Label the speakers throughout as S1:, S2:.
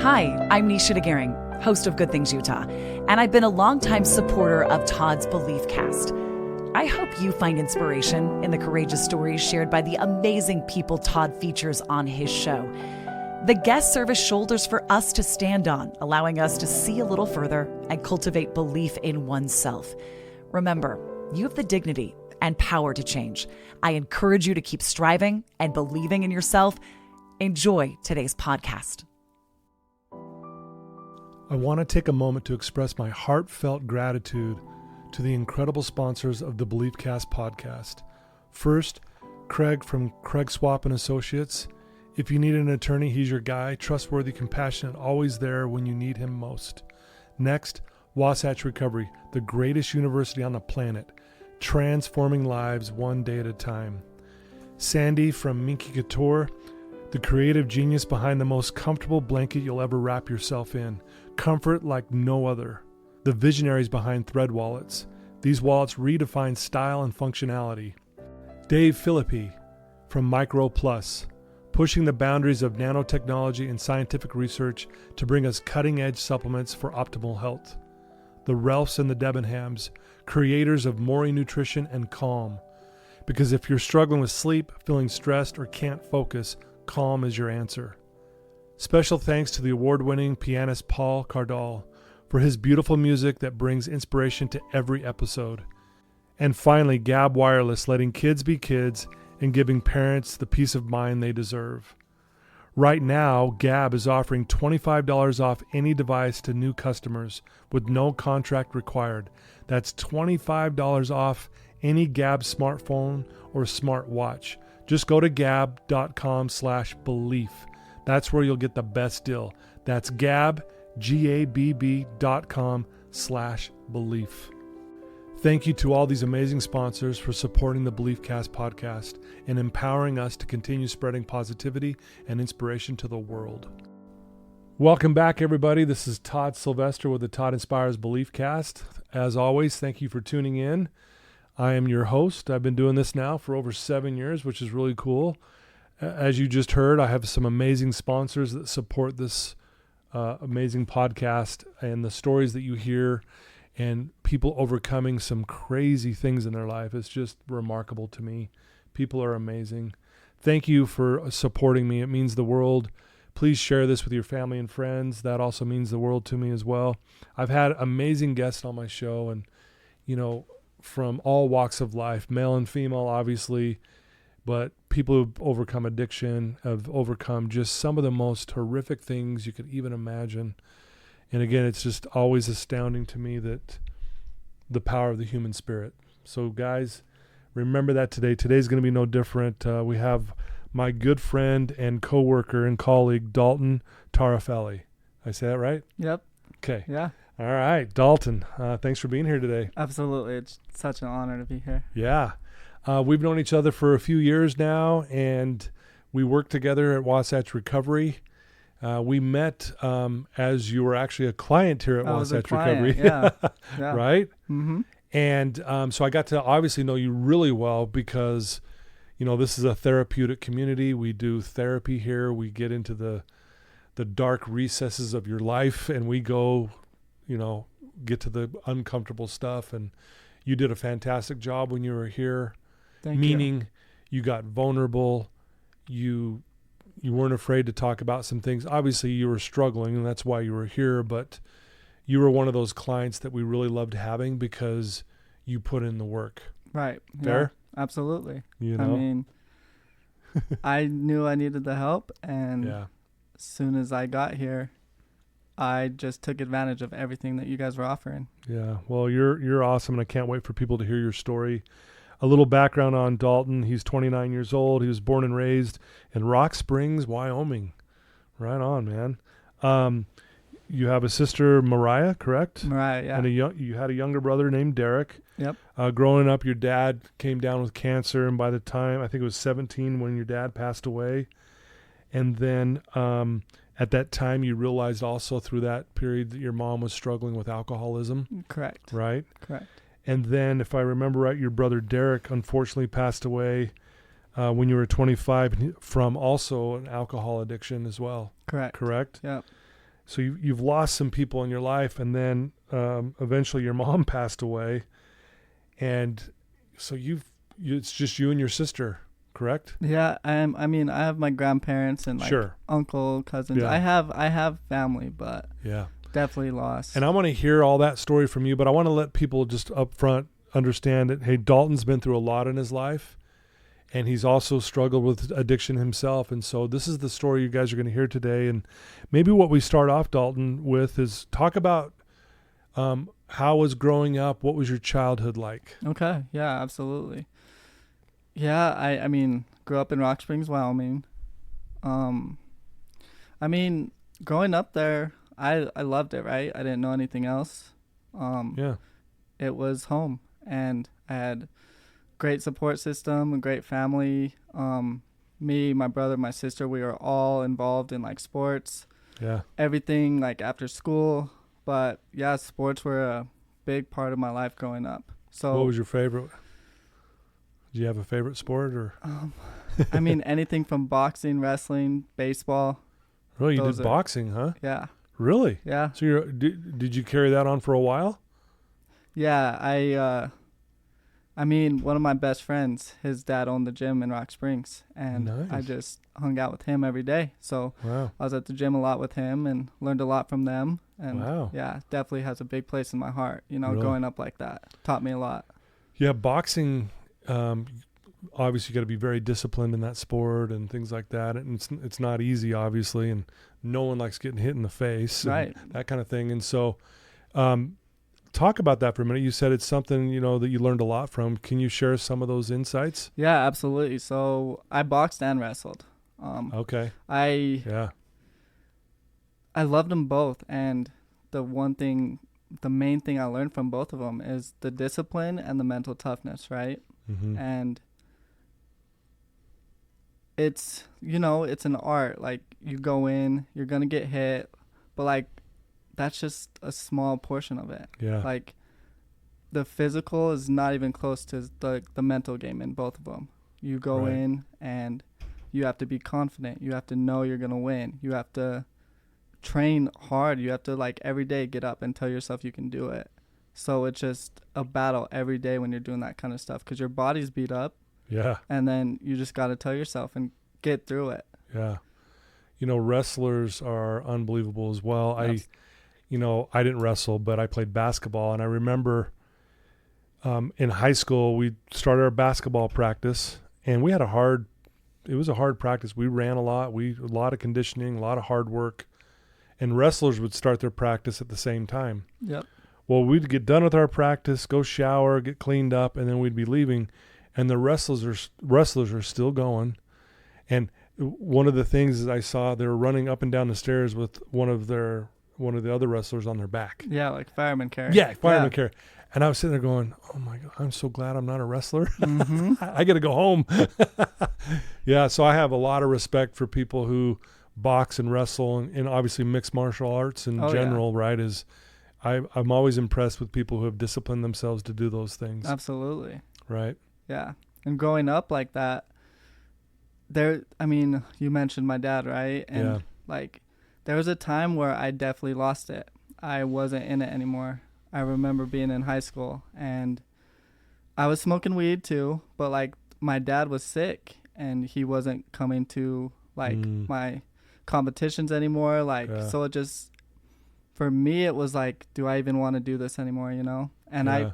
S1: Hi, I'm Nisha DeGaring, host of Good Things Utah, and I've been a longtime supporter of Todd's Belief Cast. I hope you find inspiration in the courageous stories shared by the amazing people Todd features on his show. The guests serve as shoulders for us to stand on, allowing us to see a little further and cultivate belief in oneself. Remember, you have the dignity and power to change. I encourage you to keep striving and believing in yourself. Enjoy today's podcast.
S2: I want to take a moment to express my heartfelt gratitude to the incredible sponsors of the Belief Cast podcast. First, Craig from Craig Swap and Associates. If you need an attorney, he's your guy. Trustworthy, compassionate, always there when you need him most. Next, Wasatch Recovery, the greatest university on the planet, transforming lives one day at a time. Sandy from Minky Couture, the creative genius behind the most comfortable blanket you'll ever wrap yourself in. Comfort like no other. The visionaries behind Thread wallets. These wallets redefine style and functionality. Dave Philippi from Micro Plus, pushing the boundaries of nanotechnology and scientific research to bring us cutting-edge supplements for optimal health. The Ralphs and the Debenhams, creators of Mori Nutrition and Calm. Because if you're struggling with sleep, feeling stressed, or can't focus, Calm is your answer. Special thanks to the award-winning pianist Paul Cardall for his beautiful music that brings inspiration to every episode. And finally, Gab Wireless, letting kids be kids and giving parents the peace of mind they deserve. Right now, Gab is offering $25 off any device to new customers with no contract required. That's $25 off any Gab smartphone or smartwatch. Just go to gab.com/belief. That's where you'll get the best deal. That's gabb.com/belief. Thank you to all these amazing sponsors for supporting the Belief Cast podcast and empowering us to continue spreading positivity and inspiration to the world. Welcome back, everybody. This is Todd Sylvester with the Todd Inspires Belief Cast. As always, thank you for tuning in. I am your host. I've been doing this now for over 7 years, which is really cool. As you just heard, I have some amazing sponsors that support this amazing podcast, and the stories that you hear and people overcoming some crazy things in their life. It's just remarkable to me. People are amazing. Thank you for supporting me. It means the world. Please share this with your family and friends. That also means the world to me as well. I've had amazing guests on my show, and, from all walks of life, male and female, obviously, but people who've overcome addiction, have overcome just some of the most horrific things you could even imagine. And again, it's just always astounding to me that the power of the human spirit. So guys, remember that today. Today's going to be no different. We have my good friend and coworker and colleague, Dalton Tarufelli. I say that right?
S3: Yep.
S2: Okay.
S3: Yeah.
S2: All right, Dalton, thanks for being here today.
S3: Absolutely. It's such an honor to be here.
S2: Yeah. We've known each other for a few years now, and we worked together at Wasatch Recovery. We met as you were actually a client here at Wasatch Recovery.
S3: Yeah.
S2: Right?
S3: Mm-hmm.
S2: And so I got to obviously know you really well because, this is a therapeutic community. We do therapy here. We get into the dark recesses of your life, and we go, get to the uncomfortable stuff. And you did a fantastic job when you were here. Meaning you got vulnerable. You weren't afraid to talk about some things. Obviously you were struggling, and that's why you were here, but you were one of those clients that we really loved having because you put in the work.
S3: Right.
S2: Fair?
S3: Yeah, absolutely.
S2: I mean,
S3: I knew I needed the help, and as soon as I got here, I just took advantage of everything that you guys were offering. Yeah.
S2: Well, you're awesome, and I can't wait for people to hear your story. A little background on Dalton. He's 29 years old. He was born and raised in Rock Springs, Wyoming. Right on, man. You have a sister, Mariah, correct?
S3: Mariah, yeah.
S2: And you had a younger brother named Derek.
S3: Yep.
S2: Growing up, your dad came down with cancer, and by the time, I think it was 17 when your dad passed away. And then at that time, you realized also through that period that your mom was struggling with alcoholism.
S3: Correct.
S2: Right?
S3: Correct.
S2: And then, if I remember right, your brother Derek unfortunately passed away when you were 25 from also an alcohol addiction as well.
S3: Correct.
S2: Correct?
S3: Yep.
S2: So you've lost some people in your life, and then eventually your mom passed away, and so it's just you and your sister, correct?
S3: Yeah, I mean, I have my grandparents and like
S2: Sure.
S3: uncle, cousins.
S2: Yeah.
S3: I have family, but
S2: Yeah,
S3: definitely lost.
S2: and I want to hear all that story from you, but I want to let people just up front understand that, hey, Dalton's been through a lot in his life, and he's also struggled with addiction himself. And so this is the story you guys are going to hear today. And maybe what we start off, Dalton, with is talk about how was growing up? What was your childhood like?
S3: Okay. Yeah, absolutely. Yeah, I mean, grew up in Rock Springs, Wyoming. I mean, growing up there, I loved it, right? I didn't know anything else.
S2: Yeah.
S3: It was home, and I had great support system, a great family. Me, my brother, my sister, we were all involved in like sports.
S2: Yeah.
S3: Everything like after school. But yeah, sports were a big part of my life growing up. So
S2: What was your favorite? Do you have a favorite sport or?
S3: I mean, anything from boxing, wrestling, baseball.
S2: Really, you did boxing, huh?
S3: Yeah.
S2: Really?
S3: Yeah.
S2: So did you carry that on for a while?
S3: Yeah, I mean, one of my best friends, his dad owned the gym in Rock Springs, and
S2: Nice.
S3: I just hung out with him every day. So
S2: Wow.
S3: I was at the gym a lot with him and learned a lot from them. And
S2: Wow.
S3: yeah, definitely has a big place in my heart. You know,
S2: Really?
S3: growing up like that taught me a lot.
S2: Yeah, boxing. Obviously, you got to be very disciplined in that sport and things like that. And it's not easy, obviously, and no one likes getting hit in the face,
S3: Right?
S2: that kind of thing. And so, talk about that for a minute. You said it's something that you learned a lot from. Can you share some of those insights?
S3: Yeah, absolutely. So I boxed and wrestled.
S2: Okay.
S3: I loved them both, and the main thing I learned from both of them is the discipline and the mental toughness, right?
S2: Mm-hmm.
S3: And it's an art. Like, you go in, you're gonna get hit, but like that's just a small portion of it.
S2: Yeah.
S3: Like, the physical is not even close to the mental game in both of them. You go
S2: Right.
S3: in and you have to be confident. You have to know you're gonna win. You have to train hard. You have to like every day get up and tell yourself you can do it. So it's just a battle every day when you're doing that kind of stuff, because your body's beat up,
S2: Yeah.
S3: and then you just got to tell yourself and get through it.
S2: Yeah. Wrestlers are unbelievable as well.
S3: Yes.
S2: I didn't wrestle, but I played basketball, and I remember in high school we started our basketball practice, and it was a hard practice. We ran a lot, a lot of conditioning, a lot of hard work, and wrestlers would start their practice at the same time.
S3: Yep.
S2: Well, we'd get done with our practice, go shower, get cleaned up, and then we'd be leaving, and the wrestlers are still going. And one of the things is I saw they were running up and down the stairs with one of the other wrestlers on their back.
S3: Yeah, like fireman carry.
S2: Yeah, fireman carry. And I was sitting there going, "Oh my God, I'm so glad I'm not a wrestler.
S3: Mm-hmm.
S2: I got to go home." Yeah, so I have a lot of respect for people who box and wrestle, and obviously mixed martial arts in general. Right? I'm always impressed with people who have disciplined themselves to do those things.
S3: Absolutely.
S2: Right.
S3: Yeah. And growing up like that, you mentioned my dad, right? And like, there was a time where I definitely lost it. I wasn't in it anymore. I remember being in high school, and I was smoking weed too, but like, my dad was sick, and he wasn't coming to like my competitions anymore. Like, so it just, for me, it was like, do I even want to do this anymore, And I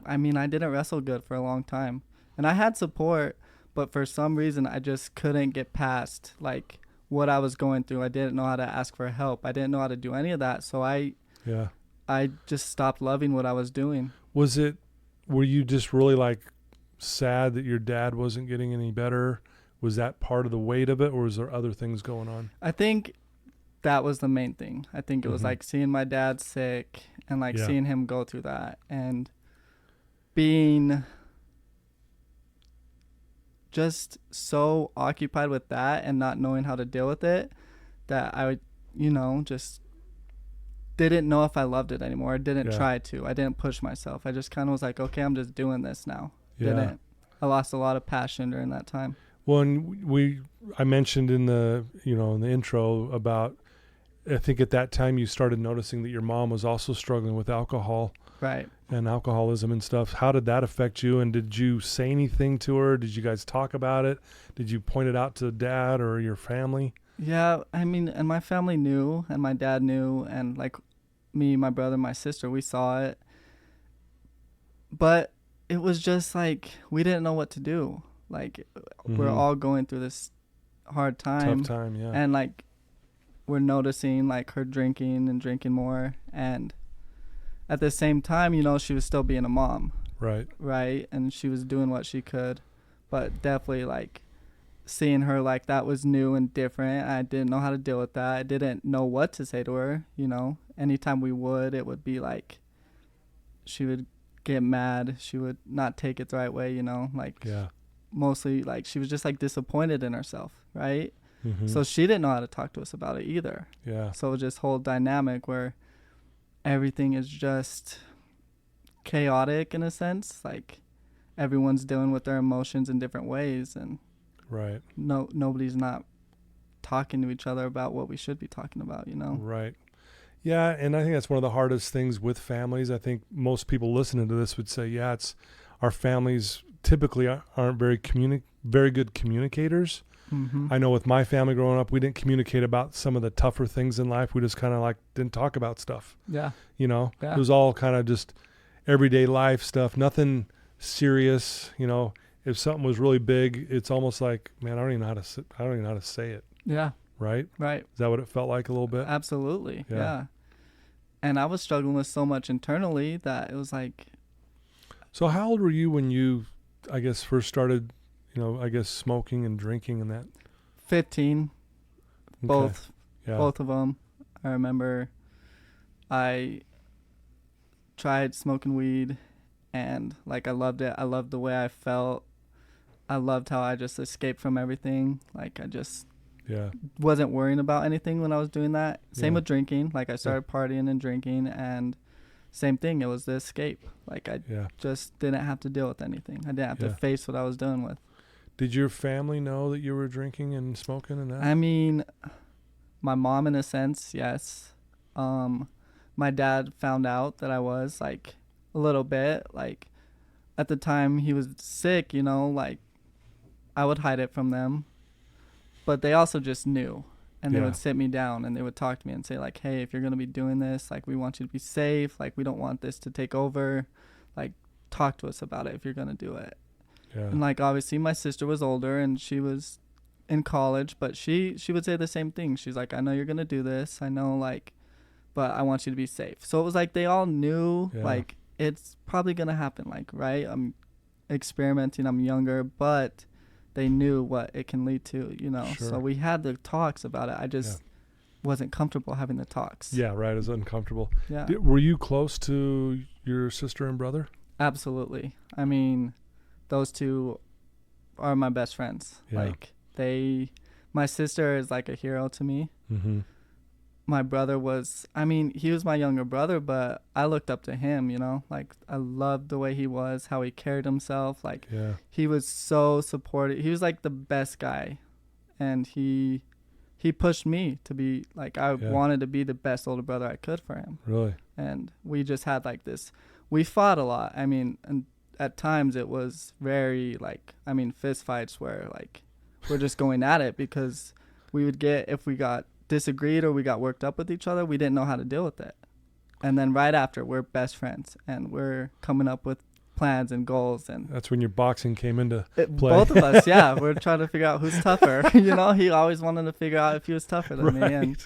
S3: didn't wrestle good for a long time, and I had support, but for some reason I just couldn't get past like what I was going through. I didn't know how to ask for help. I didn't know how to do any of that. So I just stopped loving what I was doing.
S2: Were you just really like sad that your dad wasn't getting any better? Was that part of the weight of it, or was there other things going on?
S3: I think that was the main thing. I think it was like seeing my dad sick and like seeing him go through that, and being just so occupied with that and not knowing how to deal with it, that I would, just didn't know if I loved it anymore. I didn't try to. I didn't push myself. I just kind of was like, okay, I'm just doing this now.
S2: Yeah.
S3: I lost a lot of passion during that time.
S2: Well, and I mentioned in the in the intro about I think at that time you started noticing that your mom was also struggling with alcohol.
S3: Right.
S2: And alcoholism and stuff. How did that affect you? And did you say anything to her? Did you guys talk about it? Did you point it out to dad or your family?
S3: Yeah, I mean, and my family knew, and my dad knew, and like me, my brother, my sister, we saw it. But it was just like we didn't know what to do. Like we're all going through this hard time.
S2: Tough time, yeah.
S3: And like we're noticing like her drinking and drinking more, and at the same time, you know, she was still being a mom. Right. And she was doing what she could, but definitely like seeing her like that was new and different. I didn't know how to deal with that. I didn't know what to say to her, you know. Anytime we would, it would be like she would get mad. She would not take it the right way, you know, like mostly like she was just like disappointed in herself, right? So she didn't know how to talk to us about it either.
S2: Yeah.
S3: So just whole dynamic where everything is just chaotic in a sense, like everyone's dealing with their emotions in different ways, and nobody's not talking to each other about what we should be talking about, you know.
S2: Right. Yeah, and I think that's one of the hardest things with families. I think most people listening to this would say, yeah, it's our families typically aren't very good communicators. I know with my family growing up, we didn't communicate about some of the tougher things in life. We just kind of like didn't talk about stuff.
S3: Yeah.
S2: You know, it was all kind of just everyday life stuff, nothing serious. You know, if something was really big, it's almost like, man, I don't even know how to say it.
S3: Yeah.
S2: Right.
S3: Right.
S2: Is that what it felt like a little bit?
S3: Absolutely. Yeah. And I was struggling with so much internally that it was like.
S2: So how old were you when you, I guess, first started, you know, I guess smoking and drinking and that?
S3: 15.
S2: Okay.
S3: Both of them. I remember I tried smoking weed and like I loved it. I loved the way I felt. I loved how I just escaped from everything. Like I just wasn't worrying about anything when I was doing that. Same with drinking. Like I started partying and drinking, and same thing. It was the escape. Like I just didn't have to deal with anything. I didn't have to face what I was dealing with.
S2: Did your family know that you were drinking and smoking and that?
S3: I mean, my mom in a sense, yes. My dad found out that I was like a little bit. Like at the time he was sick, you know, like I would hide it from them. But they also just knew, and they would sit me down and they would talk to me and say like, hey, if you're going to be doing this, like we want you to be safe. Like we don't want this to take over. Like talk to us about it if you're going to do it. Yeah. And like obviously my sister was older and she was in college, but she would say the same thing. She's like, I know you're going to do this. I know like, but I want you to be safe. So it was like they all knew like it's probably going to happen. Like, right. I'm experimenting. I'm younger, but they knew what it can lead to, you know. Sure. So we had the talks about it. I just wasn't comfortable having the talks.
S2: Yeah, right. It was uncomfortable.
S3: Yeah.
S2: Were you close to your sister and brother?
S3: Absolutely. I mean, those two are my best friends. Yeah. Like my sister is like a hero to me. My brother was, I mean, he was my younger brother, but I looked up to him, you know, like I loved the way he was, how he carried himself. Like he was so supportive. He was like the best guy, and he pushed me to be like, I wanted to be the best older brother I could for him. Really? And we just had like this, we fought a lot. I mean, and at times it was very like, I mean, fist fights where like we're just going at it because we would get, if we got disagreed or we got worked up with each other, we didn't know how to deal with it. And then right after, we're best friends and we're coming up with plans and goals. And
S2: that's when your boxing came into play.
S3: Both of us, we're trying to figure out who's tougher. You know, he always wanted to figure out if he was tougher than me, and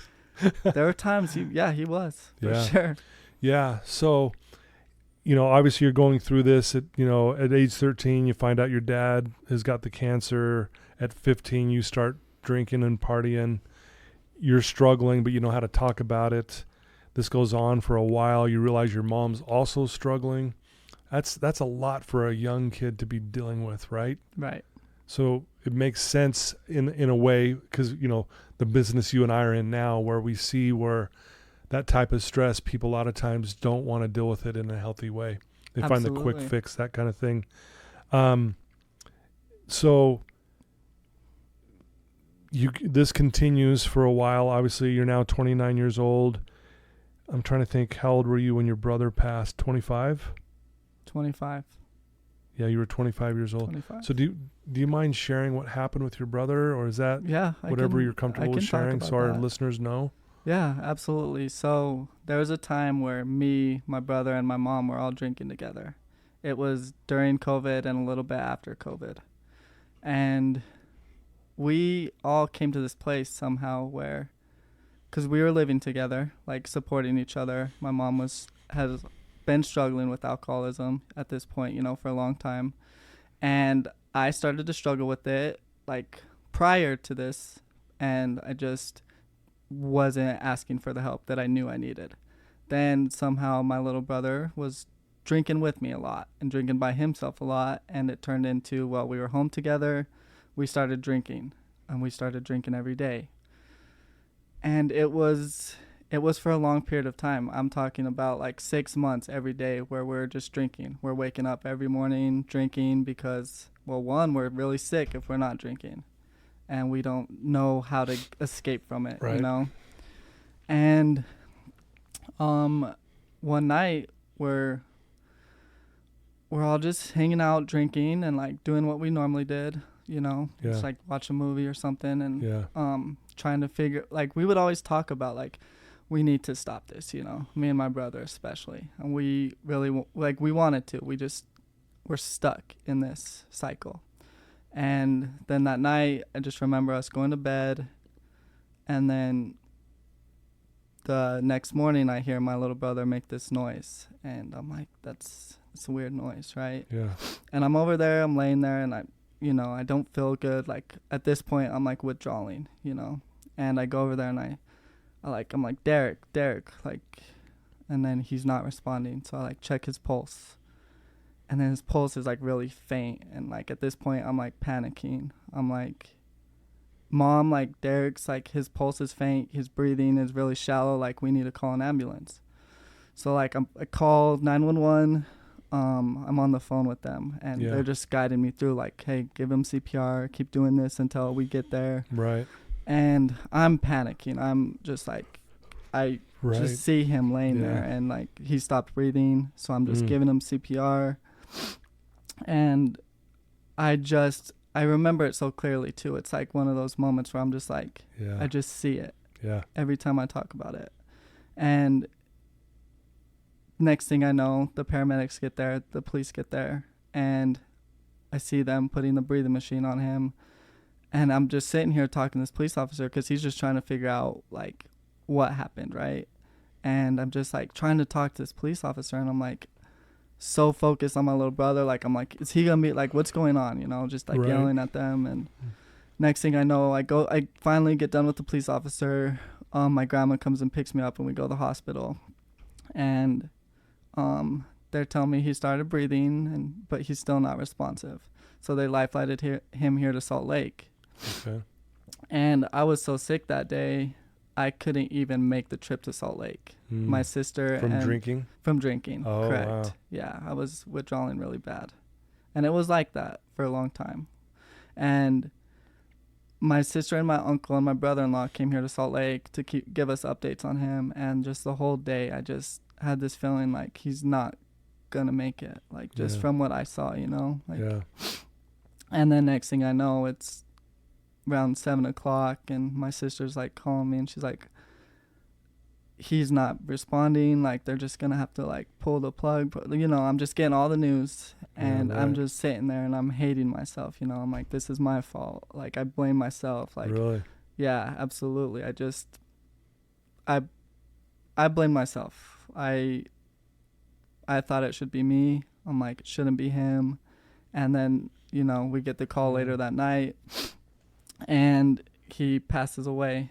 S3: there were times he was for sure. Yeah.
S2: So, you know, obviously you're going through this at age 13, you find out your dad has got the cancer. At 15, you start drinking and partying. You're struggling, but you know how to talk about it. This goes on for a while. You realize your mom's also struggling. That's a lot for a young kid to be dealing with, right?
S3: Right.
S2: So it makes sense in a way, because, you know, the business you and I are in now, where we see where that type of stress, people a lot of times don't want to deal with it in a healthy way. They find the quick fix, that kind of thing. So this continues for a while. Obviously, you're now 29 years old. I'm trying to think, how old were you when your brother passed? 25?
S3: 25.
S2: Yeah, you were 25 years old.
S3: 25.
S2: So do you mind sharing what happened with your brother, or is that whatever you're comfortable with sharing so our listeners know?
S3: Yeah, absolutely. So there was a time where me, my brother, and my mom were all drinking together. It was during COVID and a little bit after COVID. And we all came to this place somehow where, because we were living together, like supporting each other. My mom has been struggling with alcoholism at this point, for a long time. And I started to struggle with it like prior to this, and I just wasn't asking for the help that I knew I needed. Then somehow my little brother was drinking with me a lot and drinking by himself a lot, and it turned into, well, we were home together, we started drinking, and we started drinking every day. And it was for a long period of time. I'm talking about like 6 months every day where we're just drinking. We're waking up every morning drinking because, well, one, we're really sick if we're not drinking, and we don't know how to escape from it,
S2: right.
S3: And one night we're all just hanging out drinking and like doing what we normally did, just like watch a movie or something, and trying to figure, like, we would always talk about like, we need to stop this, me and my brother especially, and we really we wanted to. We're stuck in this cycle. And then that night, I just remember us going to bed, and then the next morning I hear my little brother make this noise, and I'm like, that's a weird noise, right?
S2: Yeah. And
S3: I'm over there, I'm laying there, and I don't feel good. Like at this point, I'm like withdrawing, and I go over there and I'm like, Derek, like, and then he's not responding. So I like check his pulse, and then his pulse is like really faint. And like at this point, I'm like panicking. I'm like, Mom, like Derek's like, his pulse is faint, his breathing is really shallow. Like, we need to call an ambulance. So like I called 911. I'm on the phone with them, and they're just guiding me through like, hey, give him CPR, keep doing this until we get there.
S2: Right.
S3: And I'm panicking. I'm just like, I just see him laying there, and like he stopped breathing. So I'm just giving him CPR. And I remember it so clearly too. It's like one of those moments where I'm just like, I just see it every time I talk about it. And next thing I know, the paramedics get there, the police get there, and I see them putting the breathing machine on him. And I'm just sitting here talking to this police officer because he's just trying to figure out like what happened, right? And I'm just like trying to talk to this police officer, and I'm like so focused on my little brother. Like, I'm like, is he gonna be like, what's going on? Just like yelling at them. And next thing I know, I finally get done with the police officer. My grandma comes and picks me up, and we go to the hospital. And they're telling me he started breathing, but he's still not responsive. So they life-flighted him here to Salt Lake.
S2: Okay.
S3: And I was so sick that day, I couldn't even make the trip to Salt Lake. My sister...
S2: From drinking?
S3: From drinking,
S2: oh,
S3: correct.
S2: Wow.
S3: Yeah, I was withdrawing really bad. And it was like that for a long time. And my sister and my uncle and my brother-in-law came here to Salt Lake to give us updates on him. And just the whole day, I just had this feeling like he's not going to make it. Like, just from what I saw, Like, and then next thing I know, it's around 7 o'clock, and my sister's like calling me, and she's like, he's not responding, like they're just gonna have to like pull the plug. I'm just getting all the news, and I'm just sitting there and I'm hating myself. I'm like, this is my fault. Like, I blame myself. Like,
S2: really?
S3: Yeah, absolutely. I blame myself. I thought it should be me. I'm like, it shouldn't be him. And then we get the call later that night, and he passes away.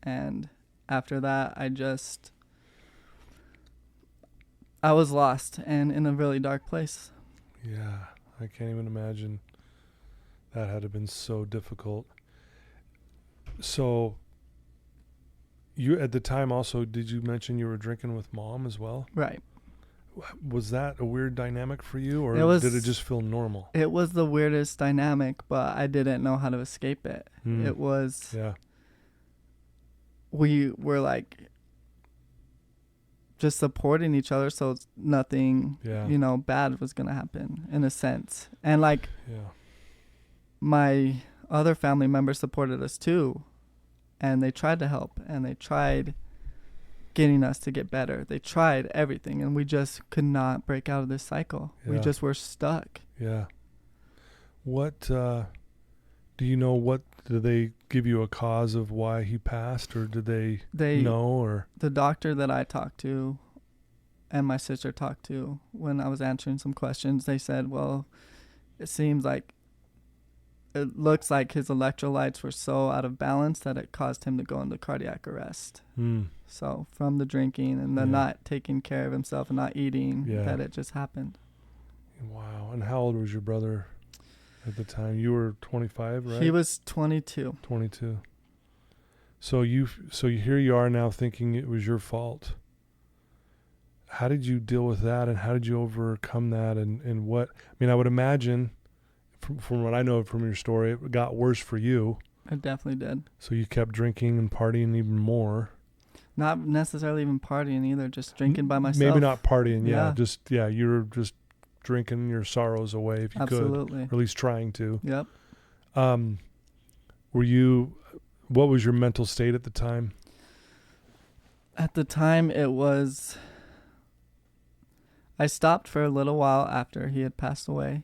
S3: And after that, I was lost and in a really dark place.
S2: Yeah, I can't even imagine. That had to have been so difficult. So, you at the time also, did you mention you were drinking with Mom as well?
S3: Right.
S2: Was that a weird dynamic for you, or did it just feel normal?
S3: It was the weirdest dynamic, but I didn't know how to escape it. It was, we were like just supporting each other, so nothing, bad was going to happen in a sense. And like my other family members supported us too, and they tried to help, and they tried getting us to get better. They tried everything, and we just could not break out of this cycle. We just were stuck.
S2: Yeah. What do you know? What did they give you a cause of why he passed, or did they know? Or
S3: the doctor that I talked to and my sister talked to, when I was answering some questions, they said, well, it looks like his electrolytes were so out of balance that it caused him to go into cardiac arrest. So from the drinking and the not taking care of himself and not eating, that it just happened.
S2: Wow. And how old was your brother at the time? You were 25, right?
S3: He was 22.
S2: 22. So here you are now thinking it was your fault. How did you deal with that, and how did you overcome that? And what, I mean, I would imagine from what I know from your story, it got worse for you.
S3: It definitely did.
S2: So you kept drinking and partying even more.
S3: Not necessarily even partying either, just drinking by myself.
S2: Maybe not partying, you were just drinking your sorrows away if you could, or at least trying to.
S3: Yep.
S2: What was your mental state at the time?
S3: At the time, I stopped for a little while after he had passed away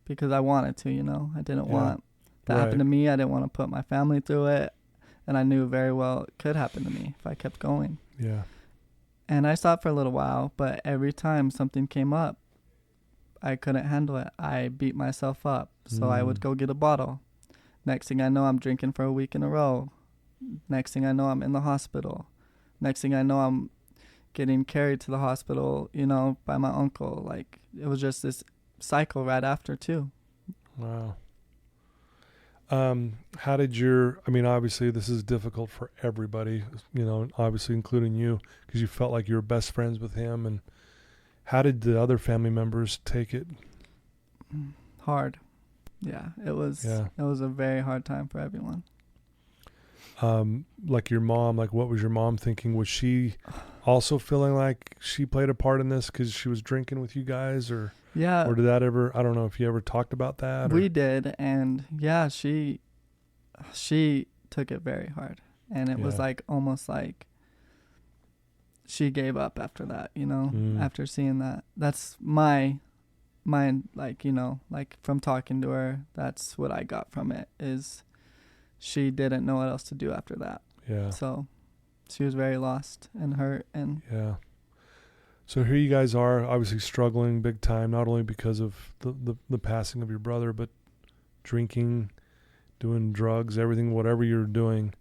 S3: because I wanted to, I didn't want that happen to me. I didn't want to put my family through it. And I knew very well it could happen to me if I kept going.
S2: Yeah.
S3: And I stopped for a little while, but every time something came up, I couldn't handle it. I beat myself up. So I would go get a bottle. Next thing I know, I'm drinking for a week in a row. Next thing I know, I'm in the hospital. Next thing I know, I'm getting carried to the hospital, by my uncle. Like, it was just this cycle right after too.
S2: Wow. How did obviously this is difficult for everybody, obviously including you, because you felt like you were best friends with him. And how did the other family members take it?
S3: Hard. Yeah, it was a very hard time for everyone.
S2: Like your mom, what was your mom thinking? Was she also feeling like she played a part in this because she was drinking with you guys, or? Yeah. Or did that ever, I don't know if you ever talked about that.
S3: We did. And she took it very hard. And it was almost like she gave up after that, after seeing that. That's my mind, from talking to her, that's what I got from it, is she didn't know what else to do after that.
S2: Yeah.
S3: So she was very lost and hurt. And
S2: so here you guys are, obviously struggling big time, not only because of the passing of your brother, but drinking, doing drugs, everything, whatever you're doing.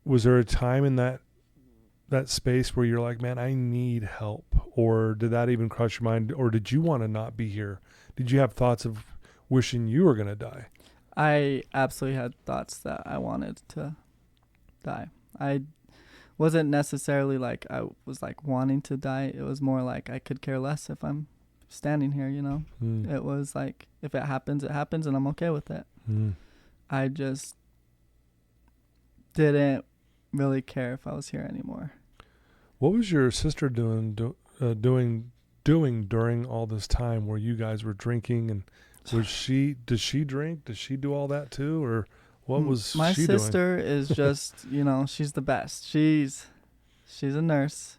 S2: Was there a time in that space where you're like, man, I need help? Or did that even cross your mind? Or did you want to not be here? Did you have thoughts of wishing you were going to die?
S3: I absolutely had thoughts that I wanted to die. I wasn't necessarily I was wanting to die. It was more like I could care less if I'm standing here, It was like, if it happens, it happens, and I'm okay with it. I just didn't really care if I was here anymore.
S2: What was your sister doing during all this time where you guys were drinking? And does she drink? Does she do all that too? Or what was
S3: my
S2: she doing?
S3: sister is just, she's the best. She's a nurse.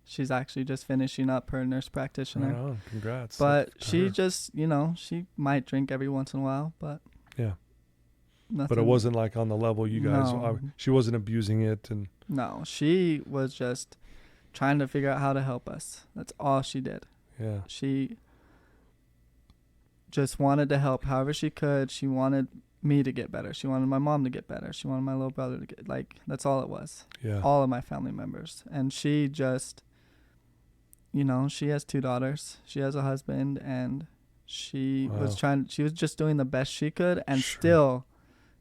S3: She's actually just finishing up her nurse practitioner.
S2: Oh, congrats.
S3: But she just, she might drink every once in a while, but nothing.
S2: But it wasn't on the level you guys.
S3: No.
S2: She wasn't abusing it, and
S3: no, she was just trying to figure out how to help us. That's all she did.
S2: Yeah.
S3: She just wanted to help however she could. She wanted me to get better. She wanted my mom to get better. She wanted my little brother to get, that's all it was.
S2: Yeah.
S3: All of my family members. And she just, she has 2 daughters. She has a husband, and she was just doing the best she could, and still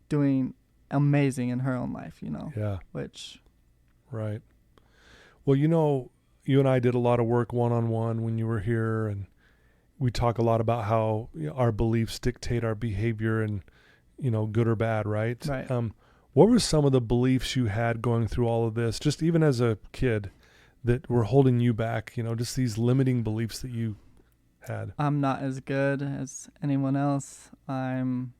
S3: doing amazing in her own life,
S2: Yeah.
S3: Which.
S2: Right. Well, you and I did a lot of work one-on-one when you were here, and we talk a lot about how our beliefs dictate our behavior and, good or bad, right?
S3: Right.
S2: What were some of the beliefs you had going through all of this, just even as a kid, that were holding you back, just these limiting beliefs that you had?
S3: I'm not as good as anyone else. I'm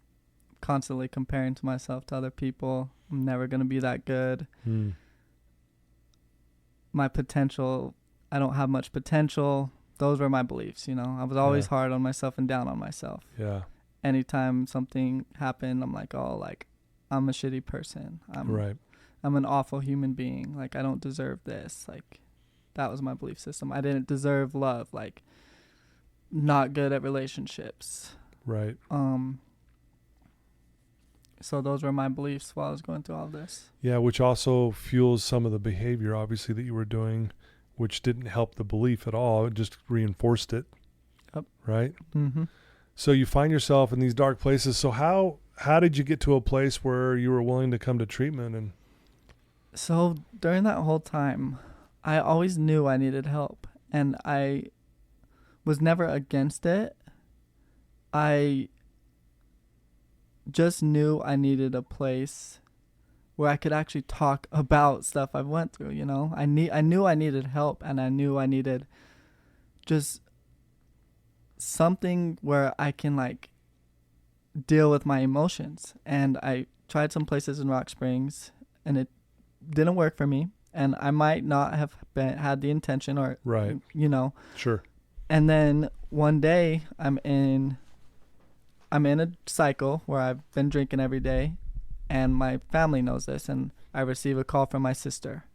S3: constantly comparing to myself to other people. I'm never going to be that good. My potential, I don't have much potential. Those were my beliefs, I was always hard on myself and down on myself.
S2: Yeah.
S3: Anytime something happened, I'm like, I'm a shitty person. I'm an awful human being. Like, I don't deserve this. Like, that was my belief system. I didn't deserve love. Like, not good at relationships.
S2: Right.
S3: So those were my beliefs while I was going through all this.
S2: Yeah, which also fuels some of the behavior, obviously, that you were doing, which didn't help the belief at all. It just reinforced it.
S3: Yep.
S2: Right?
S3: Mm-hmm.
S2: So you find yourself in these dark places. So how did you get to a place where you were willing to come to treatment? And
S3: so during that whole time, I always knew I needed help, and I was never against it. I just knew I needed a place where I could actually talk about stuff I went through, I knew I needed help, and I knew I needed just something where I can like deal with my emotions. And I tried some places in Rock Springs, and it didn't work for me, and I might not have had the intention or
S2: right. Sure.
S3: And then one day I'm in a cycle where I've been drinking every day, and my family knows this, and I receive a call from my sister,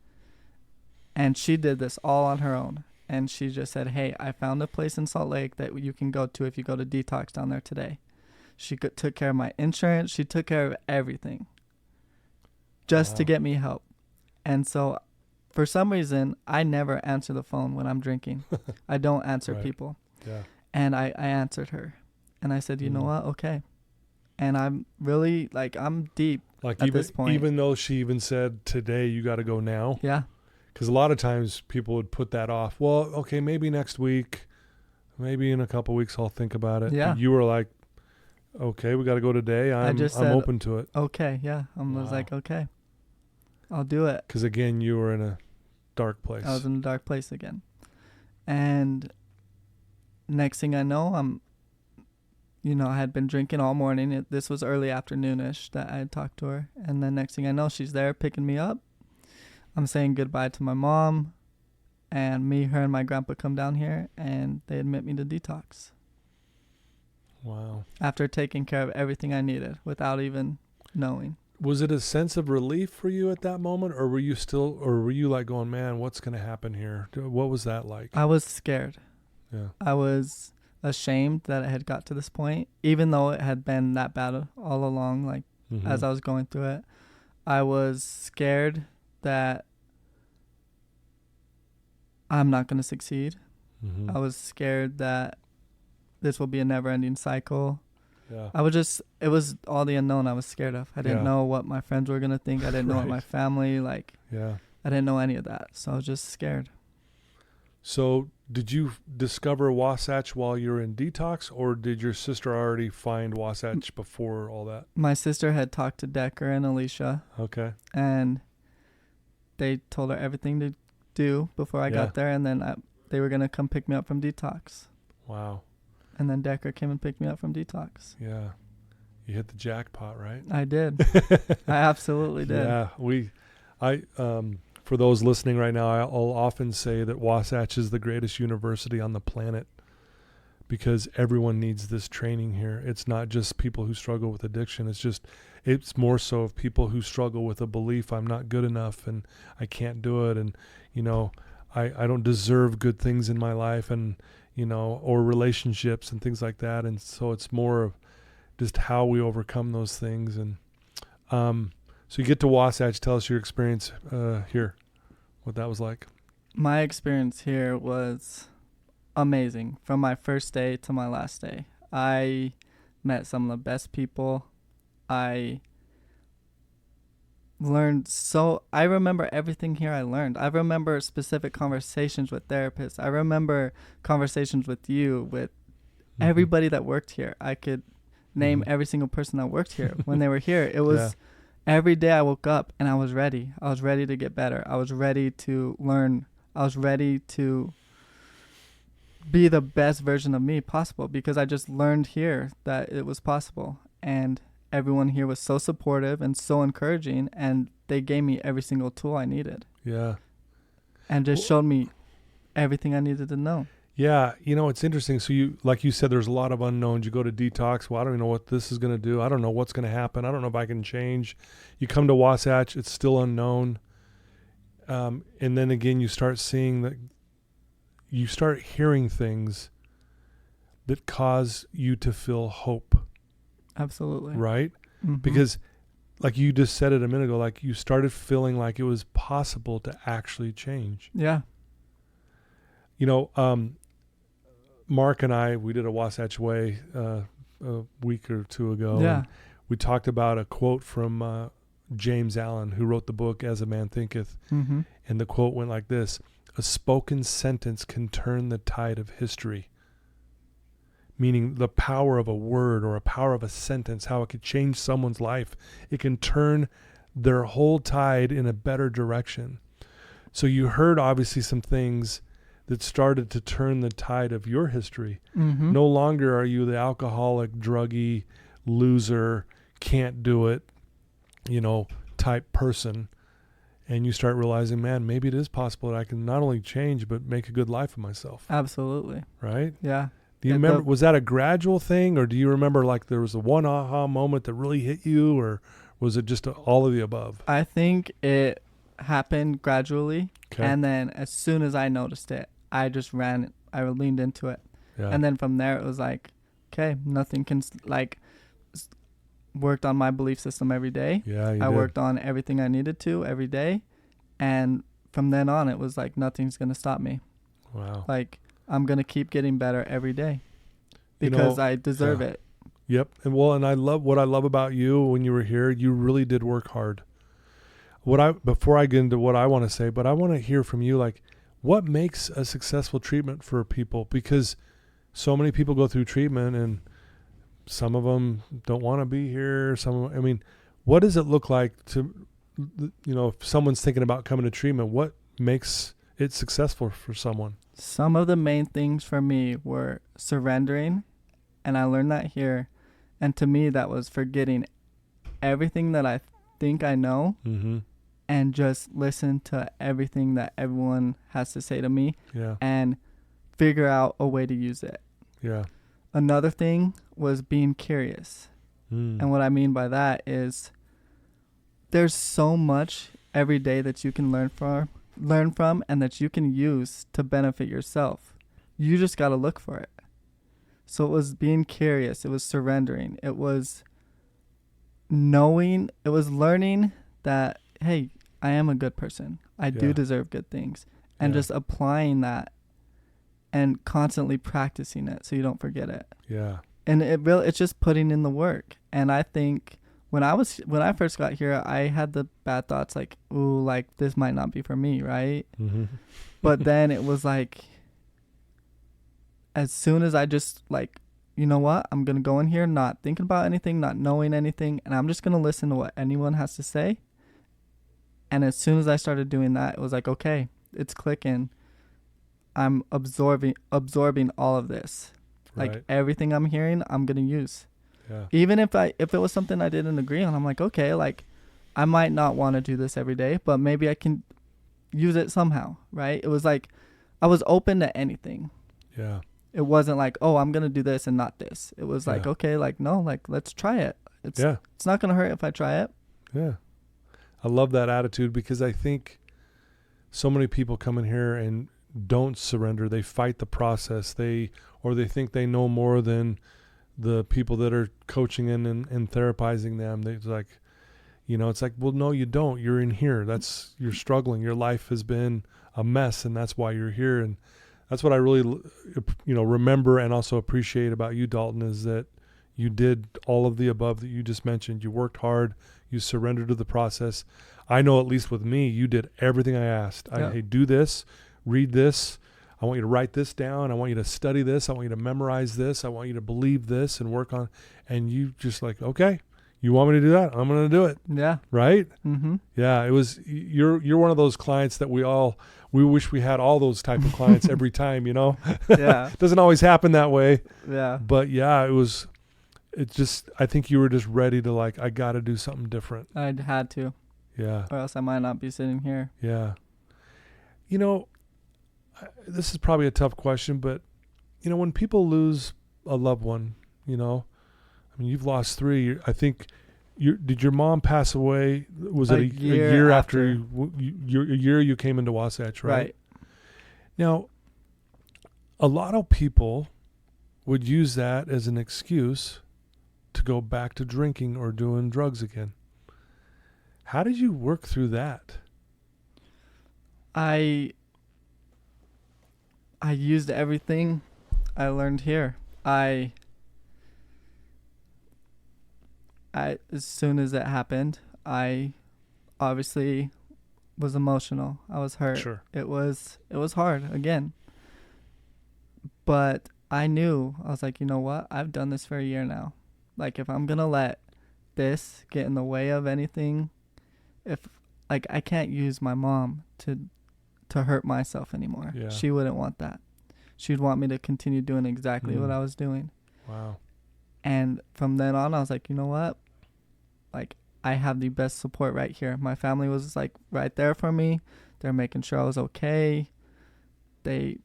S3: and she did this all on her own. And she just said, hey, I found a place in Salt Lake that you can go to if you go to detox down there today. She took care of my insurance. She took care of everything just to get me help. And so for some reason, I never answer the phone when I'm drinking. I don't answer people.
S2: Yeah.
S3: And I answered her. And I said, you know what? Okay. And I'm really, I'm deep at this point.
S2: Even though she even said, today you got to go now.
S3: Yeah.
S2: Because a lot of times people would put that off. Well, okay, maybe next week. Maybe in a couple weeks I'll think about it.
S3: Yeah.
S2: And you were like, okay, we got to go today. I'm open to it.
S3: Okay, yeah. I was like, okay, I'll do it.
S2: Because again, you were in a dark place.
S3: I was in a dark place again. And next thing I know, I had been drinking all morning. This was early afternoonish that I had talked to her. And then next thing I know, she's there picking me up. I'm saying goodbye to my mom, and her and my grandpa come down here, and they admit me to detox.
S2: Wow.
S3: After taking care of everything I needed without even knowing.
S2: Was it a sense of relief for you at that moment, or were you like going, man, what's going to happen here? What was that like?
S3: I was scared.
S2: Yeah.
S3: I was ashamed that it had got to this point, even though it had been that bad all along, as I was going through it. I was scared that I'm not going to succeed. I was scared that this will be a never-ending cycle.
S2: Yeah.
S3: It was all the unknown I was scared of. I didn't know what my friends were going to think. I didn't know what my family, I didn't know any of that. So I was just scared.
S2: So did you discover Wasatch while you were in detox, or did your sister already find Wasatch before all that?
S3: My sister had talked to Decker and Alicia.
S2: Okay.
S3: And they told her everything to do before I got there, and then they were going to come pick me up from detox.
S2: Wow.
S3: And then Decker came and picked me up from detox.
S2: Yeah. You hit the jackpot, right?
S3: I did. I absolutely did.
S2: Yeah. For those listening right now, I'll often say that Wasatch is the greatest university on the planet, because everyone needs this training here. It's not just people who struggle with addiction. It's more so of people who struggle with a belief, I'm not good enough and I can't do it. And, I don't deserve good things in my life, and, or relationships and things like that. And so it's more of just how we overcome those things. And, so you get to Wasatch. Tell us your experience here, what that was like.
S3: My experience here was amazing from my first day to my last day. I met some of the best people. I learned I remember everything here I learned. I remember specific conversations with therapists. I remember conversations with you, with everybody that worked here. I could name every single person that worked here when they were here. It was every day I woke up and I was ready. I was ready to get better. I was ready to learn. I was ready to be the best version of me possible, because I just learned here that it was possible. And everyone here was so supportive and so encouraging, and they gave me every single tool I needed.
S2: Yeah.
S3: And just showed me everything I needed to know.
S2: Yeah. You know, it's interesting. So like you said, there's a lot of unknowns. You go to detox. Well, I don't even know what this is going to do. I don't know what's going to happen. I don't know if I can change. You come to Wasatch, it's still unknown. And then again, you start seeing that, you start hearing things that cause you to feel hope.
S3: Absolutely.
S2: Right? Because like you just said it a minute ago, like you started feeling like it was possible to actually change.
S3: Yeah.
S2: You know, Mark and I, we did a Wasatch Way a week or two ago.
S3: Yeah.
S2: And we talked about a quote from James Allen, who wrote the book As a Man Thinketh. And the quote went like this: "A spoken sentence can turn the tide of history." Meaning the power of a word or a power of a sentence, how it could change someone's life. It can turn their whole tide in a better direction. So you heard obviously some things that started to turn the tide of your history. No longer are you the alcoholic, druggy, loser, can't do it, type person. And you start realizing, man, maybe it is possible that I can not only change, but make a good life of myself.
S3: Absolutely.
S2: Right?
S3: Yeah.
S2: Do you remember, was that a gradual thing, or do you remember like there was a one aha moment that really hit you, or was it just all of the above?
S3: I think it happened gradually. Okay. And then as soon as I noticed it, I just I leaned into it. Yeah. And then from there it was like, okay, nothing can, worked on my belief system every day.
S2: Yeah,
S3: I worked on everything I needed to every day. And from then on, it was like, nothing's going to stop me.
S2: Wow.
S3: Like, I'm going to keep getting better every day because I deserve it.
S2: Yep. And what I love about you when you were here, you really did work hard. Before I get into what I want to say, but I want to hear from you, like, what makes a successful treatment for people? Because so many people go through treatment and some of them don't want to be here. What does it look like to, if someone's thinking about coming to treatment, what makes it successful for someone?
S3: Some of the main things for me were surrendering, and I learned that here. And to me, that was forgetting everything that I think I know and just listen to everything that everyone has to say to me and figure out a way to use it. Yeah. Another thing was being curious. And what I mean by that is there's so much every day that you can learn from and that you can use to benefit yourself. You just got to look for it. So it was being curious. It was surrendering. It was knowing. It was learning that, hey, I am a good person. I do deserve good things. And just applying that and constantly practicing it so you don't forget it. Yeah. And it's just putting in the work. And I think when I first got here, I had the bad thoughts like, ooh, like this might not be for me, right? But then it was like, as soon as I just like, you know what, I'm going to go in here not thinking about anything, not knowing anything, and I'm just going to listen to what anyone has to say. And as soon as I started doing that, it was like, okay, it's clicking. I'm absorbing all of this. Like everything I'm hearing, I'm going to use. Yeah. Even if it was something I didn't agree on, I'm like, okay, like I might not want to do this every day, but maybe I can use it somehow, right? It was like I was open to anything. Yeah. It wasn't like, oh, I'm going to do this and not this. It was like, okay, like, no, like, let's try it. It's not going to hurt if I try it. Yeah.
S2: I love that attitude because I think so many people come in here and don't surrender. They fight the process. They think they know more than the people that are coaching and therapizing them. It's like, it's like, well, no, you don't. You're in here. You're struggling. Your life has been a mess, and that's why you're here. And that's what I really, remember and also appreciate about you, Dalton, is that, You did all of the above that you just mentioned. You worked hard. You surrendered to the process. I know, at least with me, you did everything I asked. Hey, do this, read this. I want you to write this down. I want you to study this. I want you to memorize this. I want you to believe this and work on. And you just like, okay, you want me to do that? I'm going to do it.
S3: Yeah.
S2: Right?
S3: Mm-hmm.
S2: Yeah. It was, you're one of those clients that we wish we had all those type of clients every time, you know?
S3: Yeah.
S2: It doesn't always happen that way.
S3: Yeah.
S2: But yeah, I think you were just ready to like, I got to do something different.
S3: I had to.
S2: Yeah.
S3: Or else I might not be sitting here.
S2: Yeah. You know, this is probably a tough question, but you know, when people lose a loved one, you know, I mean, you've lost 3. I think did your mom pass away? Was it a year after you came into Wasatch, right?
S3: Right.
S2: Now, a lot of people would use that as an excuse to go back to drinking or doing drugs again. How did you work through that?
S3: I used everything I learned here. I as soon as it happened, I obviously was emotional. I was hurt.
S2: Sure.
S3: It was hard again. But I knew, I was like, you know what? I've done this for a year now. Like, if I'm going to let this get in the way of anything, I can't use my mom to hurt myself anymore.
S2: Yeah.
S3: She wouldn't want that. She'd want me to continue doing exactly what I was doing.
S2: Wow.
S3: And from then on, I was like, you know what? Like, I have the best support right here. My family was like right there for me. They're making sure I was okay. They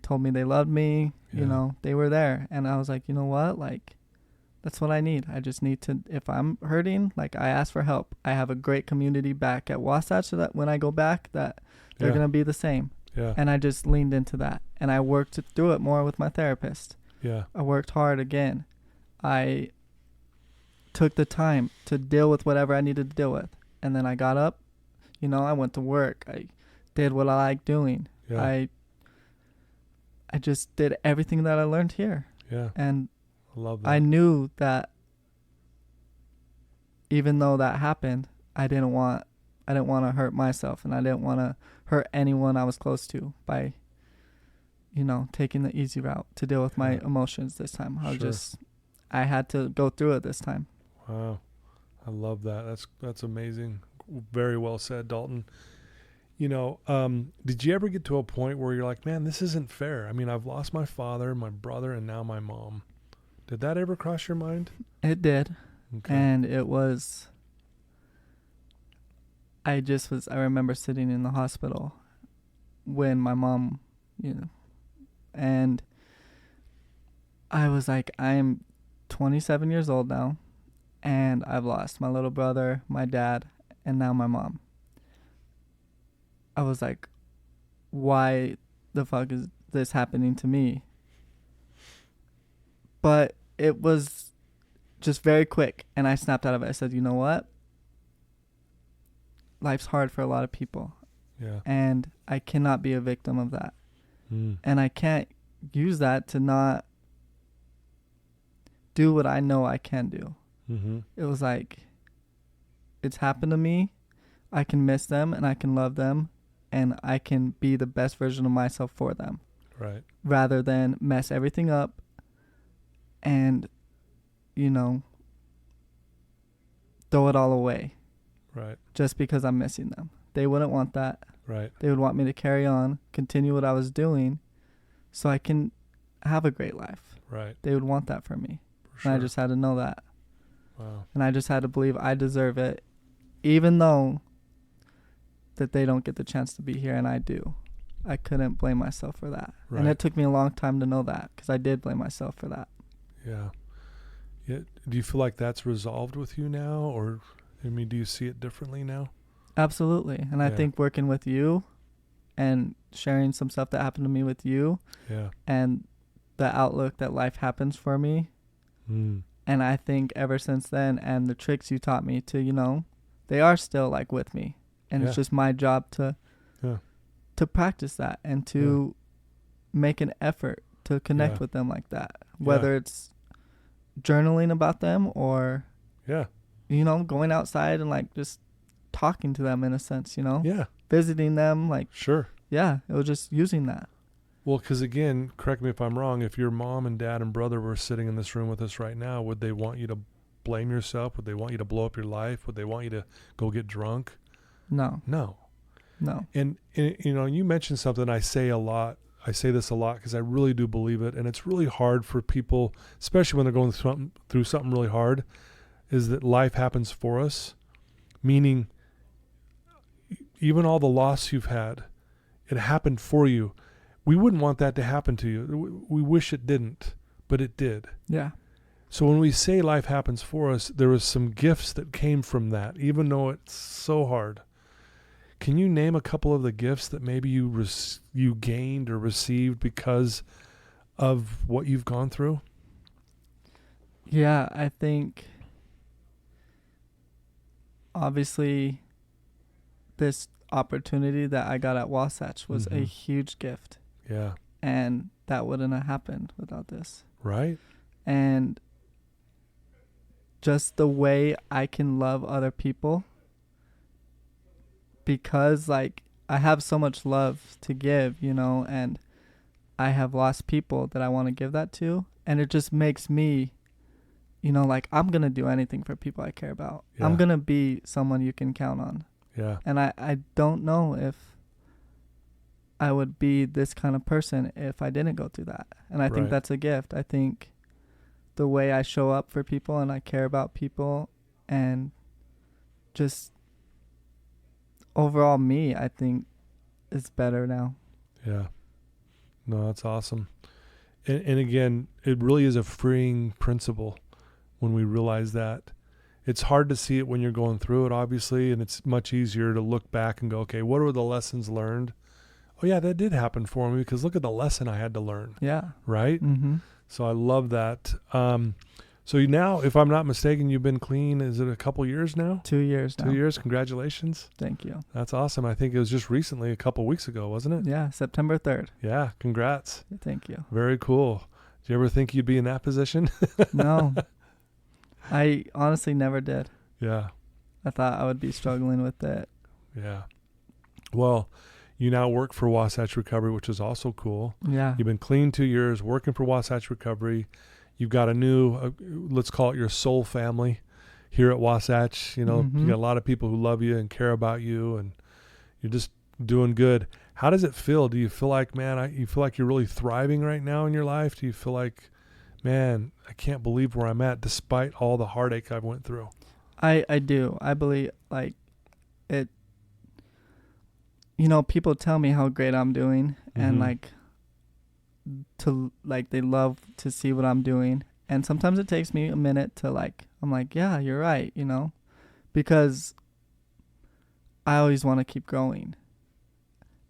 S3: told me they loved me.
S2: Yeah.
S3: They were there. And I was like, you know what? Like, that's what I need. I just need to, if I'm hurting, like, I ask for help. I have a great community back at Wasatch, so that when I go back, that they're going to be the same.
S2: Yeah.
S3: And I just leaned into that. And I worked through it more with my therapist.
S2: Yeah.
S3: I worked hard again. I took the time to deal with whatever I needed to deal with. And then I got up, I went to work. I did what I like doing.
S2: Yeah.
S3: I just did everything that I learned here.
S2: Yeah.
S3: And
S2: I love that.
S3: I knew that even though that happened, I didn't want to hurt myself, and I didn't want to hurt anyone I was close to by, taking the easy route to deal with my emotions this time. I had to go through it this time.
S2: Wow. I love that. That's amazing. Very well said, Dalton. Did you ever get to a point where you're like, man, this isn't fair? I mean, I've lost my father, my brother, and now my mom. Did that ever cross your mind?
S3: It did.
S2: Okay.
S3: And it was, I remember sitting in the hospital when my mom, and I was like, I'm 27 years old now, and I've lost my little brother, my dad, and now my mom. I was like, why the fuck is this happening to me? But it was just very quick, and I snapped out of it. I said, you know what? Life's hard for a lot of people.
S2: Yeah.
S3: And I cannot be a victim of that.
S2: Mm.
S3: And I can't use that to not do what I know I can do.
S2: Mm-hmm.
S3: It was like, it's happened to me. I can miss them, and I can love them, and I can be the best version of myself for them.
S2: Right.
S3: Rather than mess everything up and, throw it all away.
S2: Right.
S3: Just because I'm missing them. They wouldn't want that.
S2: Right.
S3: They would want me to carry on, continue what I was doing, so I can have a great life.
S2: Right.
S3: They would want that for me.
S2: For sure.
S3: And I just had to know that.
S2: Wow.
S3: And I just had to believe I deserve it, even though that they don't get the chance to be here and I do. I couldn't blame myself for that.
S2: Right.
S3: And it took me a long time to know that, because I did blame myself for that.
S2: Yeah. Do you feel like that's resolved with you now, or, do you see it differently now?
S3: Absolutely. And I think working with you and sharing some stuff that happened to me with you, and the outlook that life happens for me, and I think ever since then, and the tricks you taught me to, they are still like with me, and it's just my job to practice that and to make an effort to connect with them like that, whether it's journaling about them, or
S2: Yeah.
S3: going outside and like just talking to them in a sense,
S2: Yeah.
S3: visiting them, like,
S2: Sure.
S3: yeah, it was just using that.
S2: Well, because again, correct me if I'm wrong, if your mom and dad and brother were sitting in this room with us right now, would they want you to blame yourself? Would they want you to blow up your life? Would they want you to go get drunk?
S3: No.
S2: And you mentioned something I say a lot. I say this a lot because I really do believe it. And it's really hard for people, especially when they're going through something really hard, is that life happens for us. Meaning, even all the loss you've had, it happened for you. We wouldn't want that to happen to you. We wish it didn't, but it did.
S3: Yeah.
S2: So when we say life happens for us, there was some gifts that came from that, even though it's so hard. Can you name a couple of the gifts that maybe you gained or received because of what you've gone through?
S3: Yeah, I think obviously this opportunity that I got at Wasatch was a huge gift.
S2: Yeah.
S3: And that wouldn't have happened without this.
S2: Right.
S3: And just the way I can love other people, because like I have so much love to give, and I have lost people that I want to give that to. And it just makes me, like I'm going to do anything for people I care about. Yeah. I'm going to be someone you can count on.
S2: Yeah.
S3: And I don't know if I would be this kind of person if I didn't go through that. And I think that's a gift. I think the way I show up for people and I care about people and just overall me, I think is better now.
S2: Yeah. No, that's awesome. And again, it really is a freeing principle when we realize that. It's hard to see it when you're going through it, obviously, and it's much easier to look back and go, okay, what were the lessons learned? Oh, yeah, that did happen for me because look at the lesson I had to learn.
S3: Yeah.
S2: Right?
S3: Mm-hmm.
S2: So I love that. So now, if I'm not mistaken, you've been clean, is it a couple years now?
S3: 2 years now.
S2: 2 years. Congratulations.
S3: Thank you.
S2: That's awesome. I think it was just recently, a couple weeks ago, wasn't it?
S3: Yeah, September 3rd.
S2: Yeah, congrats.
S3: Thank you.
S2: Very cool. Did you ever think you'd be in that position?
S3: No. I honestly never did.
S2: Yeah.
S3: I thought I would be struggling with it.
S2: Yeah. Well, you now work for Wasatch Recovery, which is also cool.
S3: Yeah.
S2: You've been clean 2 years, working for Wasatch Recovery. You've got a new, let's call it your soul family here at Wasatch. You got a lot of people who love you and care about you, and you're just doing good. How does it feel? Do you feel like, man, you feel like you're really thriving right now in your life? Do you feel like, man, I can't believe where I'm at despite all the heartache I've went through? I
S3: do. I believe like it, people tell me how great I'm doing and they love to see what I'm doing. And sometimes it takes me a minute to I'm like, yeah, you're right, because I always want to keep growing.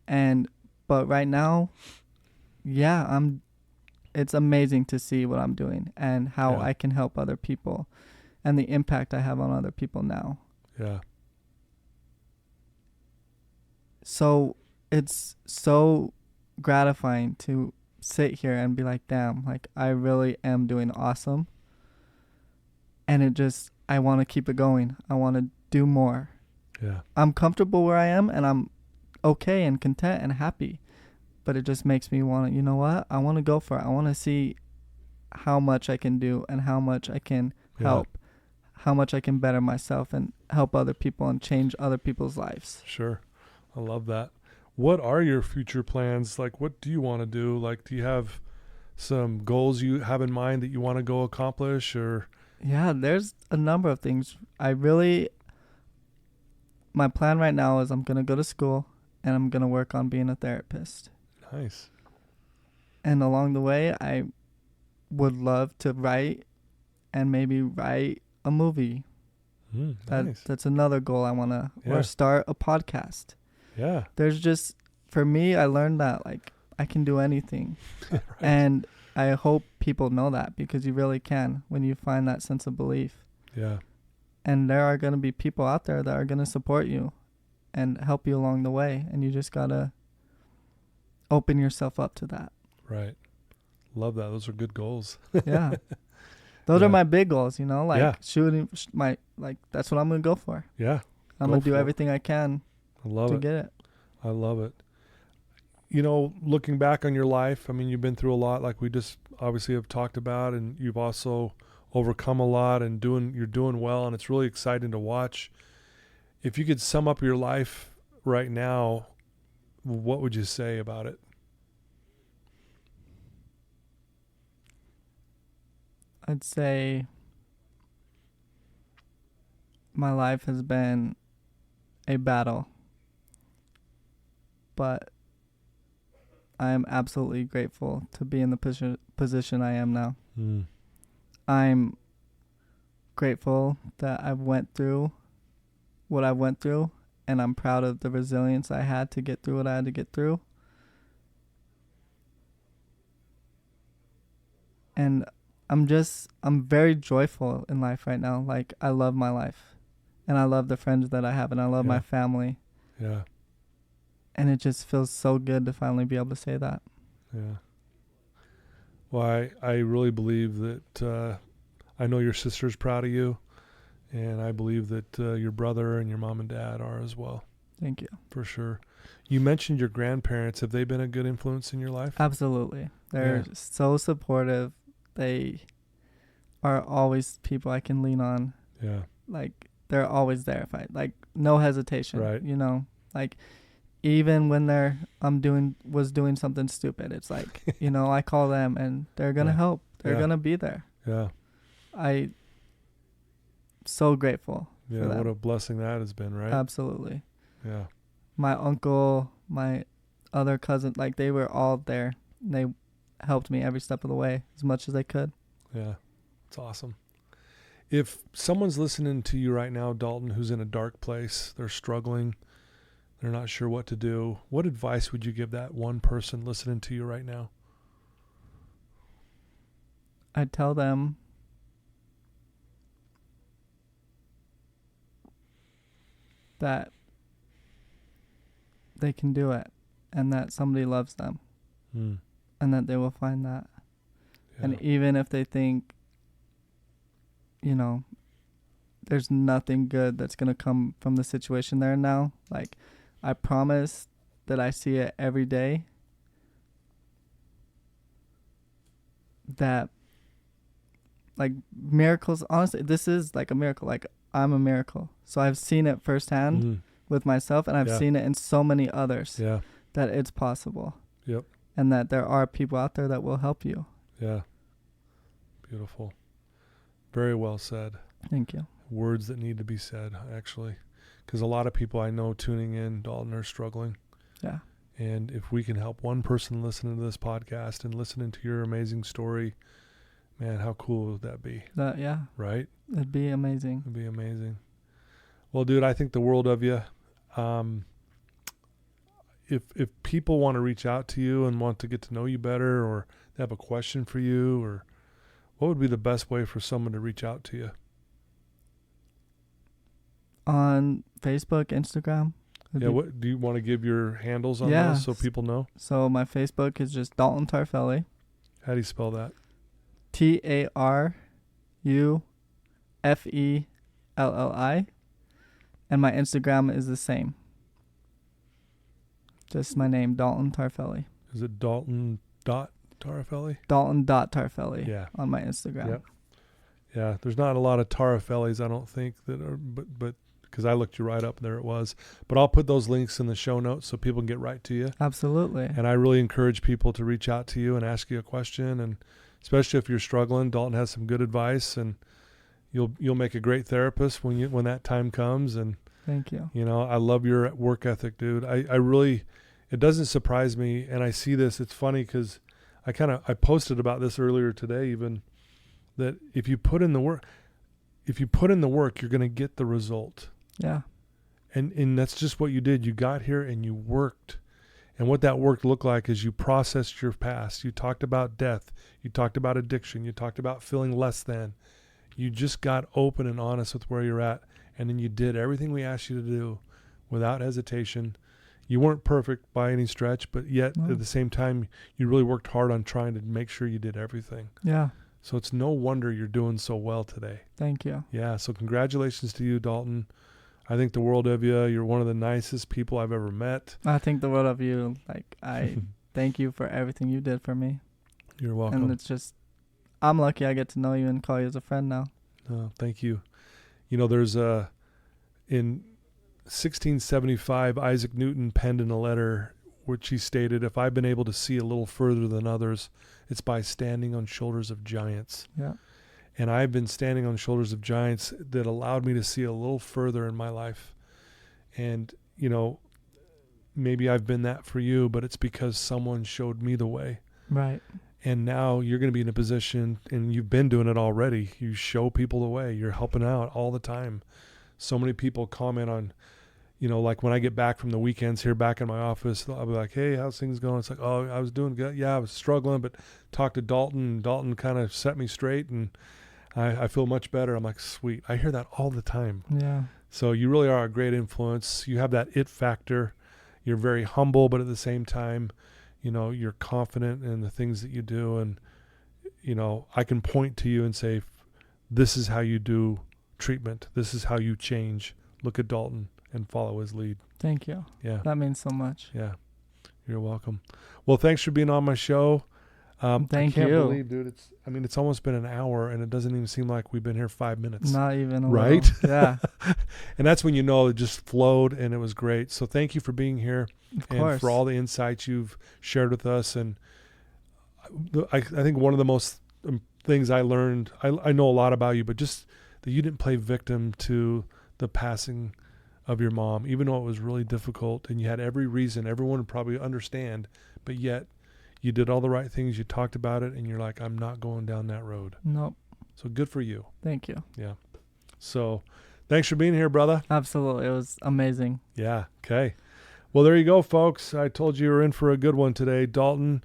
S3: But right now, yeah, it's amazing to see what I'm doing and how I can help other people and the impact I have on other people now.
S2: Yeah.
S3: So it's so gratifying to sit here and be like, damn, I really am doing awesome. And I want to keep it going. I want to do more.
S2: Yeah.
S3: I'm comfortable where I am and I'm okay and content and happy. But it just makes me want to, you know what? I want to go for it. I want to see how much I can do and how much I can help, how much I can better myself and help other people and change other people's lives.
S2: Sure. I love that. What are your future plans? What do you want to do? Do you have some goals you have in mind that you want to go accomplish or?
S3: Yeah, there's a number of things. My plan right now is I'm going to go to school and I'm going to work on being a therapist.
S2: Nice.
S3: And along the way, I would love to write and maybe write a movie.
S2: Nice.
S3: That's another goal I want to, or start a podcast.
S2: Yeah.
S3: There's just, for me, I learned that I can do anything. Right. And I hope people know that because you really can when you find that sense of belief.
S2: Yeah.
S3: And there are going to be people out there that are going to support you and help you along the way. And you just got to open yourself up to that.
S2: Right. Love that. Those are good goals.
S3: Yeah. Those
S2: Yeah.
S3: are my big goals, you know, like
S2: Yeah.
S3: shooting that's what I'm going to go for.
S2: Yeah.
S3: I'm
S2: Go
S3: going to do
S2: for it.
S3: everything I can
S2: I love
S3: to
S2: it.
S3: get it.
S2: I love it. You know, looking back on your life, I mean, you've been through a lot, like we just obviously have talked about, and you've also overcome a lot and you're doing well, and it's really exciting to watch. If you could sum up your life right now, what would you say about it?
S3: I'd say my life has been a battle, but I am absolutely grateful to be in the position I am now.
S2: Mm.
S3: I'm grateful that I went through what I went through, and I'm proud of the resilience I had to get through what I had to get through. And I'm very joyful in life right now. Like, I love my life, and I love the friends that I have, and I love my family.
S2: Yeah.
S3: And it just feels so good to finally be able to say that.
S2: Yeah. Well, I really believe that I know your sister's proud of you, and I believe that your brother and your mom and dad are as well.
S3: Thank you.
S2: For sure. You mentioned your grandparents. Have they been a good influence in your life?
S3: Absolutely. They're so supportive. They are always people I can lean on.
S2: Yeah.
S3: Like, they're always there. If I, like, no hesitation.
S2: Right.
S3: You know, like, even when was doing something stupid, it's like, you know, I call them and they're going to help. They're going to be there.
S2: Yeah.
S3: I'm so grateful for
S2: Yeah.
S3: that.
S2: What a blessing that has been, right?
S3: Absolutely.
S2: Yeah.
S3: My uncle, my other cousin, like, they were all there. They helped me every step of the way as much as they could.
S2: Yeah. It's awesome. If someone's listening to you right now, Dalton, who's in a dark place, they're struggling, they're not sure what to do, what advice would you give that one person listening to you right now?
S3: I'd tell them that they can do it, and that somebody loves them, and that they will find that.
S2: Yeah.
S3: And even if they think, you know, there's nothing good that's going to come from the situation they're in now, like, I promise that I see it every day, that, like, miracles, honestly, this is like a miracle. Like, I'm a miracle. So I've seen it firsthand with myself, and I've seen it in so many others that it's possible.
S2: Yep.
S3: And that there are people out there that will help you.
S2: Yeah. Beautiful. Very well said.
S3: Thank you.
S2: Words that need to be said, actually. Because a lot of people I know tuning in, Dalton, are struggling.
S3: Yeah.
S2: And if we can help one person listening to this podcast and listening to your amazing story, man, how cool would that be?
S3: Yeah.
S2: Right?
S3: It'd be amazing.
S2: It'd be amazing. Well, dude, I think the world of you. If people want to reach out to you and want to get to know you better, or they have a question for you, or what would be the best way for someone to reach out to you?
S3: On Facebook, Instagram.
S2: Yeah, what do you want to give your handles on those so people know?
S3: So my Facebook is just Dalton Tarufelli.
S2: How do you spell that?
S3: TARUFELLI. And my Instagram is the same. Just my name, Dalton Tarufelli.
S2: Is it Dalton.Tarufelli?
S3: Dalton.Tarufelli.
S2: Yeah.
S3: On my Instagram.
S2: Yep. Yeah, there's not a lot of Tarufellis, I don't think, that are, but because I looked you right up, there it was. But I'll put those links in the show notes so people can get right to you.
S3: Absolutely.
S2: And I really encourage people to reach out to you and ask you a question, and especially if you're struggling, Dalton has some good advice, and you'll make a great therapist when that time comes. And
S3: thank you.
S2: You know, I love your work ethic, dude. I really, it doesn't surprise me, and I see this. It's funny because I posted about this earlier today, even, that if you put in the work, you're going to get the result.
S3: Yeah.
S2: And that's just what you did. You got here and you worked. And what that work looked like is you processed your past. You talked about death. You talked about addiction. You talked about feeling less than. You just got open and honest with where you're at. And then you did everything we asked you to do without hesitation. You weren't perfect by any stretch, but yet at the same time, you really worked hard on trying to make sure you did everything.
S3: Yeah.
S2: So it's no wonder you're doing so well today.
S3: Thank you.
S2: Yeah, so congratulations to you, Dalton. I think the world of you. You're one of the nicest people I've ever met.
S3: I think the world of you. Like, I thank you for everything you did for me.
S2: You're welcome.
S3: And it's just, I'm lucky I get to know you and call you as a friend now.
S2: Oh, thank you. You know, there's in 1675, Isaac Newton penned in a letter which he stated, if I've been able to see a little further than others, it's by standing on shoulders of giants.
S3: Yeah.
S2: And I've been standing on shoulders of giants that allowed me to see a little further in my life. And, you know, maybe I've been that for you, but it's because someone showed me the way.
S3: Right.
S2: And now you're going to be in a position, and you've been doing it already. You show people the way. You're helping out all the time. So many people comment on, you know, like when I get back from the weekends here back in my office, I'll be like, hey, how's things going? It's like, oh, I was doing good. Yeah, I was struggling, but talked to Dalton, and Dalton kind of set me straight, and I feel much better. I'm like, sweet. I hear that all the time.
S3: Yeah.
S2: So you really are a great influence. You have that it factor. You're very humble, but at the same time, you know, you're confident in the things that you do. And, you know, I can point to you and say, this is how you do treatment. This is how you change. Look at Dalton and follow his lead.
S3: Thank you.
S2: Yeah.
S3: That means so much.
S2: Yeah. You're welcome. Well, thanks for being on my show.
S3: Thank
S2: I can't
S3: you.
S2: believe, dude, it's almost been an hour, and it doesn't even seem like we've been here 5 minutes.
S3: Not even a
S2: right?
S3: little. Yeah.
S2: And that's when you know it just flowed and it was great. So thank you for being here
S3: Of
S2: and
S3: course.
S2: for all the insights you've shared with us. And I think one of the most things I learned, I know a lot about you, but just that you didn't play victim to the passing of your mom, even though it was really difficult and you had every reason, everyone would probably understand, but yet you did all the right things. You talked about it, and you're like, I'm not going down that road.
S3: Nope.
S2: So good for you.
S3: Thank you.
S2: Yeah. So thanks for being here, brother.
S3: Absolutely. It was amazing.
S2: Yeah. Okay. Well, there you go, folks. I told you were in for a good one today. Dalton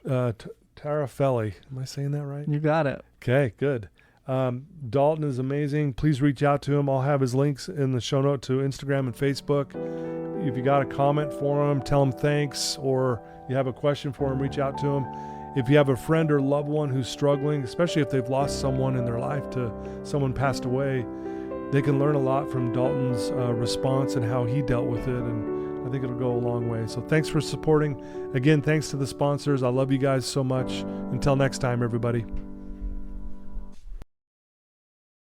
S2: Tarufelli. Am I saying that right?
S3: You got it.
S2: Okay, good. Dalton is amazing. Please reach out to him. I'll have his links in the show note to Instagram and Facebook. If you got a comment for him, tell him thanks, or you have a question for him, reach out to him. If you have a friend or loved one who's struggling, especially if they've lost someone in their life to someone passed away, they can learn a lot from Dalton's response and how he dealt with it, and I think it'll go a long way. So thanks for supporting. Again, thanks to the sponsors. I love you guys so much. Until next time, everybody.